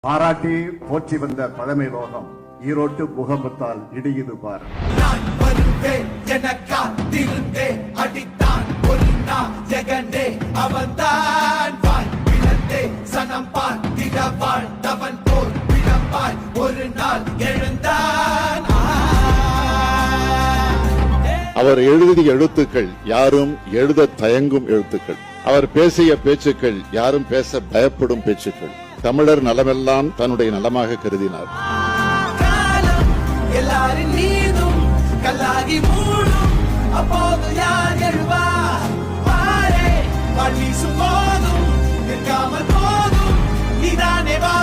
பாராட்டி போற்றி வந்த பழமை லோகம் ஈரோட்டு பூகம்பத்தால் இடியுது பார். நான் வருவேன் எனக்கா திருந்தே அடித்தான் ஒன்னா ஜெகண்டே அவன்தான் வாய் விழந்தே சனம் பார்த்திடவாள் தவன் போர் விழப்பாய் ஒரு நாள் எழுந்தான். அவர் எழுதிய எழுத்துக்கள் யாரும் எழுத தயங்கும் எழுத்துக்கள். அவர் பேசிய பேச்சுக்கள் யாரும் பேச பயப்படும் பேச்சுக்கள். தமிழர் நலமெல்லாம் தன்னுடைய நலமாக கருதினார். எல்லாரின் மீதும் கல்லாகி மூடும் அப்போது யார் எழுவார் பாரே பள்ளி சுமோதும் நிற்காமல் போதும் நீதானே வா